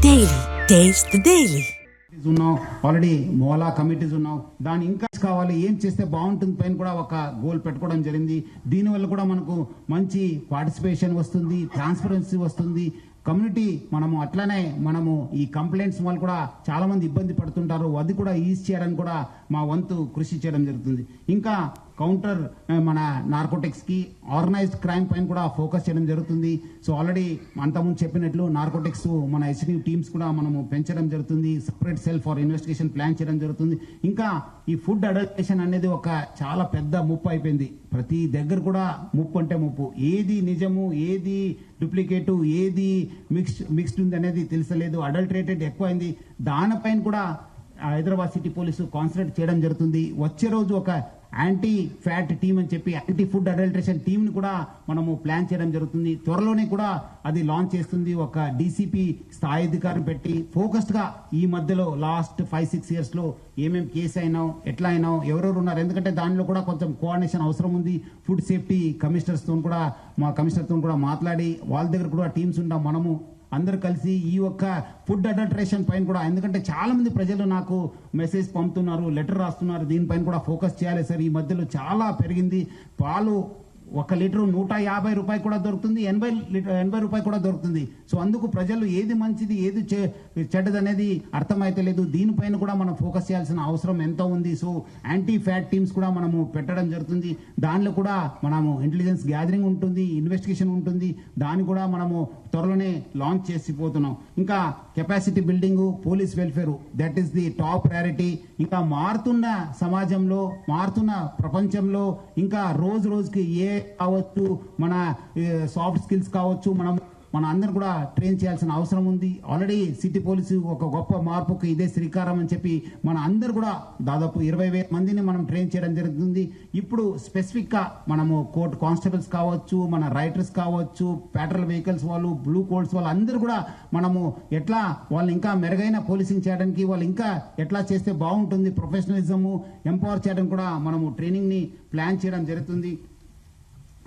Daily. Taste the Daily. ఉన్నాం already మోలా committees ఉన్నాం. దాని ఇంకా కావాలి, ఏం చేస్తే బాగుంటుంది పైన కూడా ఒక గోల్ పెట్టుకోవడం జరిగింది. దీనివల్ల కూడా మనకు మంచి పార్టిసిపేషన్ వస్తుంది, ట్రాన్స్పరెన్సీ వస్తుంది. కమ్యూనిటీ అట్లనే ఈ కంప్లైంట్స్ వల్ల కూడా చాలా మంది ఇబ్బంది పడుతుంటారు. అది కూడా ఈజ్ చేయడానికి కూడా మా వంతు కృషి చేయడం జరుగుతుంది. ఇంకా కౌంటర్ మన నార్కోటిక్స్ కి, ఆర్గనైజ్డ్ క్రైమ్ పైన కూడా ఫోకస్ చేయడం జరుగుతుంది. సో ఆల్రెడీ అంతకుముందు చెప్పినట్లు నార్కోటిక్స్ మన ఎస్ఎన్యూ టీమ్స్ కూడా పెంచడం జరుగుతుంది. Separate cell for investigation plan చేయడం జరుగుతుంది. ఇంకా ఈ ఫుడ్ అడల్టరేషన్ అనేది ఒక చాలా పెద్ద ముప్పు అయిపోయింది. ప్రతి దగ్గర కూడా ముప్పు అంటే ముప్పు. ఏది నిజము, ఏది డూప్లికేటు, ఏది మిక్స్డ్ ఉంది అనేది తెలుసలేదు. అడల్టరేటెడ్ ఎక్కువైంది. దానిపైన కూడా హైదరాబాద్ సిటీ పోలీసు కాన్సన్ట్రేట్ చేయడం జరుగుతుంది. వచ్చే రోజు ఒక యాంటీ ఫ్యాట్ టీమ్ అని చెప్పి యాంటీ ఫుడ్ అడల్టరేషన్ టీమ్ ని కూడా ప్లాన్ చేయడం జరుగుతుంది. త్వరలోనే కూడా అది లాంచ్ చేస్తుంది. ఒక డీసీపీ స్థాయి అధికారం పెట్టి ఫోకస్డ్ గా ఈ మధ్యలో లాస్ట్ 5-6 years లో ఏమేం కేసు అయినాం, ఎట్లా అయినాం, ఎవరెవరు ఉన్నారు, ఎందుకంటే దానిలో కూడా కొంచెం కోఆర్డినేషన్ అవసరం ఉంది. ఫుడ్ సేఫ్టీ కమిషనర్స్ తో కూడా మాట్లాడి వాళ్ళ దగ్గర కూడా టీమ్స్ ఉంటాం. అందరు కలిసి ఈ ఒక్క ఫుడ్ అడల్టరేషన్ పైన కూడా, ఎందుకంటే చాలా మంది ప్రజలు నాకు మెసేజ్ పంపుతున్నారు, లెటర్ రాస్తున్నారు, దీనిపైన కూడా ఫోకస్ చేయాలి సార్. ఈ మధ్యలో చాలా పెరిగింది. పాలు 1 లీటరు 150 రూపాయలు కూడా దొరుకుతుంది, 80 రూపాయలు కూడా దొరుకుతుంది. సో అందుకు ప్రజలు ఏది మంచిది, ఏది చెడ్డది అనేది అర్థమైతే లేదు. దీనిపైన కూడా మనం ఫోకస్ చేయాల్సిన అవసరం ఎంతో ఉంది. సో యాంటీ ఫ్యాట్ టీమ్స్ కూడా పెట్టడం జరుగుతుంది. దానిలో కూడా ఇంటెలిజెన్స్ గ్యాదరింగ్ ఉంటుంది, ఇన్వెస్టిగేషన్ ఉంటుంది. దాన్ని కూడా త్వరలోనే లాంచ్ చేసిపోతున్నాం. ఇంకా capacity building, police welfare, that is the top priority. ఇంకా మారుతున్న సమాజంలో, మారుతున్న ప్రపంచంలో ఇంకా రోజుకి ఏ కావచ్చు, మన సాఫ్ట్ స్కిల్స్ కావచ్చు, మన అందరం కూడా ట్రైన్ చేయాల్సిన అవసరం ఉంది. ఆల్రెడీ సిటీ పోలీసు ఒక గొప్ప మార్పుకు ఇదే శ్రీకారం అని చెప్పి మన అందరు కూడా దాదాపు 20,000 మందిని ట్రైన్ చేయడం జరుగుతుంది. ఇప్పుడు స్పెసిఫిక్ గా కోర్ట్ కానిస్టేబుల్స్ కావచ్చు, మన రైటర్స్ కావచ్చు, పెట్రోల్ వెహికల్స్ వాళ్ళు, బ్లూ కోడ్స్ వాళ్ళు అందరూ కూడా ఎట్లా వాళ్ళు ఇంకా మెరుగైన పోలీసింగ్ చేయడానికి, వాళ్ళు ఇంకా ఎట్లా చేస్తే బాగుంటుంది, ప్రొఫెషనలిజం ఎంపవర్ చేయడానికి కూడా ట్రైనింగ్ ని ప్లాన్ చేయడం జరుగుతుంది.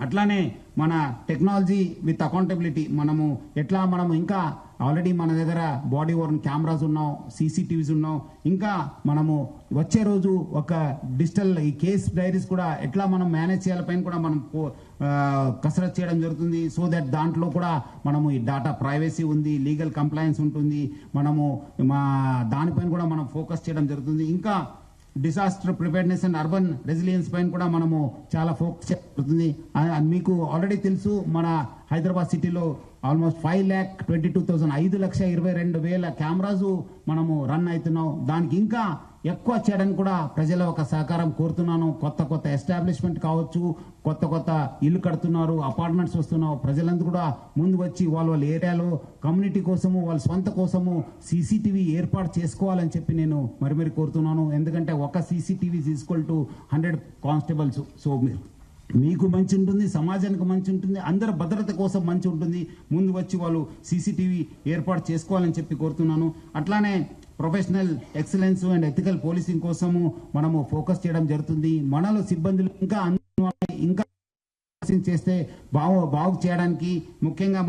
అట్లానే మన టెక్నాలజీ విత్ అకౌంటబిలిటీ ఎట్లా ఇంకా ఆల్రెడీ మన దగ్గర బాడీ ఓర్న్ కెమెరాస్ ఉన్నాం, సీసీటీవీస్ ఉన్నాం. ఇంకా వచ్చే రోజు ఒక డిజిటల్ ఈ కేస్ డైరీస్ కూడా ఎట్లా మేనేజ్ చేయాలి పైన కూడా కసరత్ చేయడం జరుగుతుంది. సో దట్ దాంట్లో కూడా ఈ డాటా ప్రైవసీ ఉంది, లీగల్ కంప్లైన్స్ ఉంటుంది. దానిపైన కూడా ఫోకస్ చేయడం జరుగుతుంది. ఇంకా disaster preparedness and urban resilience పైన కూడా చాలా ఫోకస్ చేస్తుంది. మీకు ఆల్రెడీ తెలుసు, మన హైదరాబాద్ సిటీలో ఆల్మోస్ట్ 5,22,000 5,22,000 కెమెరాస్ రన్ అవుతున్నాం. దానికి ఇంకా ఎక్కువ చేయడానికి కూడా ప్రజల ఒక సహకారం కోరుతున్నాను. కొత్త ఎస్టాబ్లిష్మెంట్ కావచ్చు, కొత్త ఇల్లు కడుతున్నారు, అపార్ట్మెంట్స్ వస్తున్నావు, ప్రజలందరూ కూడా ముందు వచ్చి వాళ్ళ ఏరియాలో కమ్యూనిటీ కోసము, వాళ్ళ సొంత కోసము సీసీటీవీ ఏర్పాటు చేసుకోవాలని చెప్పి నేను మరి కోరుతున్నాను. ఎందుకంటే ఒక CCTV equal to 100 constables. So మీకు మంచి ఉంటుంది, సమాజానికి మంచి ఉంటుంది, అందరి భద్రత కోసం మంచి ఉంటుంది. ముందు వచ్చి వాళ్ళు సీసీటీవీ ఏర్పాటు చేసుకోవాలని చెప్పి కోరుతున్నాను. అట్లానే professional excellence and ethical policing కోసము ఫోకస్ చేయడం జరుగుతుంది. మనలో సిబ్బందులు ఇంకా చేస్తే బాగు చేయడానికి ముఖ్యంగా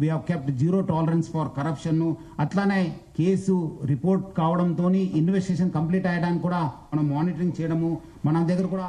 we have kept 0 tolerance for corruption. అట్లానే కేసు రిపోర్ట్ కావడంతో ఇన్వెస్టిగేషన్ కంప్లీట్ అయ్యడానికి కూడా మానిటరింగ్ చేయడము. మన దగ్గర కూడా